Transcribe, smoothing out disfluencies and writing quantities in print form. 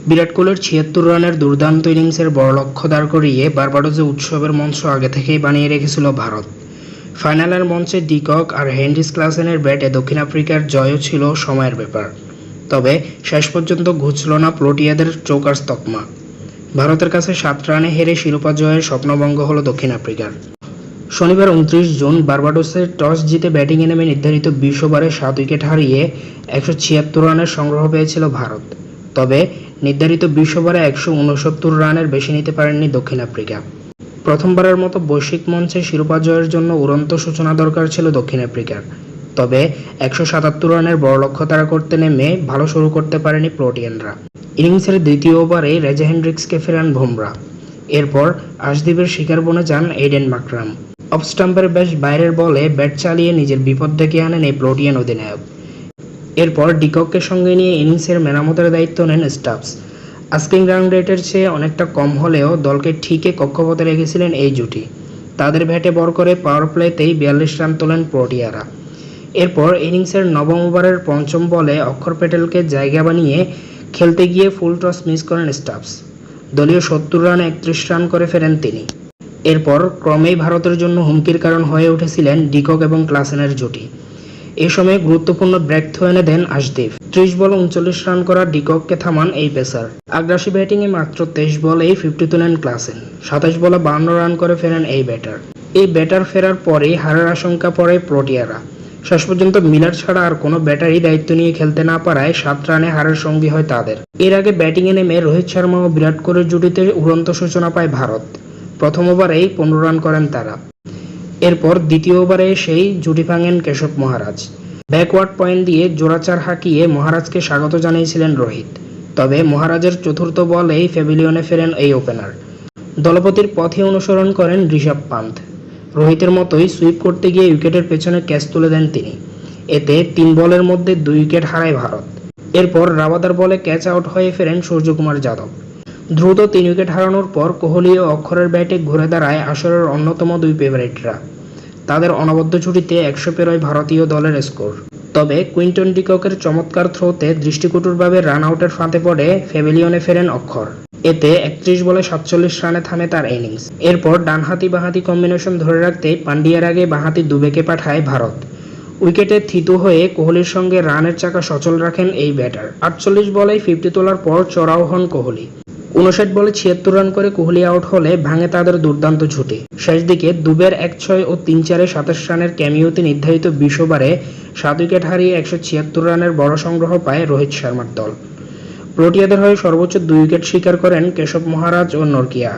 বিরাট কোহলির ৭৬ রানের দুর্দান্ত ইনিংসের বড় লক্ষ্য দাঁড় করিয়ে বার্বাডোসে উৎসবের মঞ্চ আগে থেকেই বানিয়ে রেখেছিল ভারত। ফাইনালের মঞ্চে ডিকক আর হেনরিচ ক্লাসেনের ব্যাটে দক্ষিণ আফ্রিকার জয়ও ছিল সময়ের ব্যাপার। তবে শেষ পর্যন্ত ঘুচল না প্রোটিয়াদের চৌকার তকমা। ভারতের কাছে ৭ রানে হেরে শিরোপা জয়ের স্বপ্নভঙ্গ হল দক্ষিণ আফ্রিকার। শনিবার ২৯ জুন বার্বাডোসে টস জিতে ব্যাটিংয়ে নেমে নির্ধারিত ২০ ওভারে ৭ উইকেট হারিয়ে ১৭৬ রানের সংগ্রহ পেয়েছিল ভারত। তবে নির্ধারিত ২০ ওভারে ১৬৯ রানের বেশি নিতে পারেননি দক্ষিণ আফ্রিকা। প্রথমবারের মতো বৈশ্বিক মঞ্চে শিরোপা জয়ের জন্য উড়ন্ত সূচনা দরকার ছিল দক্ষিণ আফ্রিকার। তবে ১৭৭ রানের বড় লক্ষ্য তাড়া করতে নেমে ভালো শুরু করতে পারেনি প্রোটিয়ানরা। ইনিংসের দ্বিতীয় ওভারে রেজা হেন্ড্রিক্সকে ফেরান বুমরা। এরপর আশদীপের শিকার বনে যান এইডেন মাকরাম। অফ স্টাম্পের বেশ বাইরের বলে ব্যাট চালিয়ে নিজের বিপদ ডেকে আনেন এই প্রোটিয়ান অধিনায়ক। এরপর ডিকককে সঙ্গে নিয়ে ইনিংসের মেরামতের দায়িত্ব নেন স্টাফস। আস্কিং রান রেটের চেয়ে অনেকটা কম হলেও দলকে ঠিকই কক্ষপথে রেখেছিলেন এই জুটি। তাদের ব্যাটে ভর করে পাওয়ার প্লেতেই ৪২ রান তোলেন প্রোটিয়ারা। এরপর ইনিংসের নবম ওভারের পঞ্চম বলে অক্ষর প্যাটেলকে জায়গা বানিয়ে খেলতে গিয়ে ফুল টস মিস করেন স্টাফস। দলীয় ৭০ রানে ৩১ রান করে ফেরেন তিনি। এরপর ক্রমেই ভারতের জন্য হুমকির কারণ হয়ে উঠেছিলেন ডিকক এবং ক্লাসেনের জুটি। এ সময় গুরুত্বপূর্ণ ব্রেক থ্রো এনে দেন আশদীপ। ৩০ বলে ৩৯ রান করা ডিকককে থামান এই পেসার। আগ্রাসী ব্যাটিংয়ে মাত্র ২৩ বলেই 50 তোলেন ক্লাসেন। ২৭ বলে ৫২ রান করে ফেরেন এই ব্যাটার। এই ব্যাটার ফেরার পরেই হারের আশঙ্কা পড়ে প্রোটিয়ারা। শেষ পর্যন্ত মিলার ছাড়া আর কোনো ব্যাটারই দায়িত্ব নিয়ে খেলতে না পারায় ৭ রানে হারের সঙ্গী হয় তাদের। এর আগে ব্যাটিংয়ে নেমে রোহিত শর্মা ও বিরাট কোহলির জুটিতে উড়ন্ত সূচনা পায় ভারত। প্রথম ওভারেই ১৫ রান করেন তারা। এরপর দ্বিতীয় ওভারে সেই জুটি ভাঙেন কেশব মহারাজ। ব্যাকওয়ার্ড পয়েন্ট দিয়ে জোড়া ৪ হাঁকিয়ে মহারাজকে স্বাগত জানিয়েছিলেন রোহিত। তবে মহারাজের চতুর্থ বলেই প্যাভিলিয়নে ফেরেন এই ওপেনার। দলপতির পথে অনুসরণ করেন ঋষভ পান্থ। রোহিতের মতোই সুইপ করতে গিয়ে উইকেটের পেছনে ক্যাচ তুলে দেন তিনি। এতে ৩ বলের মধ্যে ২ উইকেট হারায় ভারত। এরপর রাবাদার বলে ক্যাচ আউট হয়ে ফেরেন সূর্যকুমার যাদব। দ্রুত ৩ উইকেট হারানোর পর কোহলি ও অক্ষরের ব্যাটে ঘুরে দাঁড়ায় আসরের অন্যতম ২ ফেভারিটরা। তাদের অনবদ্য ছুটিতে ১০০ পেরোয় ভারতীয় দলের স্কোর। তবে কুইন্টন ডিককের চমৎকার থ্রোতে দৃষ্টিকটুরভাবে রান আউটের ফাঁদে পড়ে প্যাভিলিয়নে ফেরেন অক্ষর। এতে ৩১ বলে ৪৭ রানে থামে তার ইনিংস। এরপর ডানহাতি বাঁহাতি কম্বিনেশন ধরে রাখতে পান্ডিয়ার আগে বাঁহাতি দুবেকে পাঠায় ভারত। উইকেটে থিতু হয়ে কোহলির সঙ্গে রানের চাকা সচল রাখেন এই ব্যাটার। ৪৮ বলেই 50 তোলার পর চড়াও হন কোহলি। ৫৯ বলে ৭৬ রান করে কোহলি আউট হলে ভাঙে তাদের দুর্দান্ত ঝুটি। শেষ দিকে দুবের ১-৬ ও ৩-৪-এ ২৭ রানের ক্যামিওতে নির্ধারিত ২০ ওভারে ৭ উইকেট হারিয়ে ১৭৬ রানের বড় সংগ্রহ পায় রোহিত শর্মার দল। প্রোটিয়াদের হয়ে সর্বোচ্চ ২ উইকেট শিকার করেন কেশব মহারাজ ও নরকিয়া।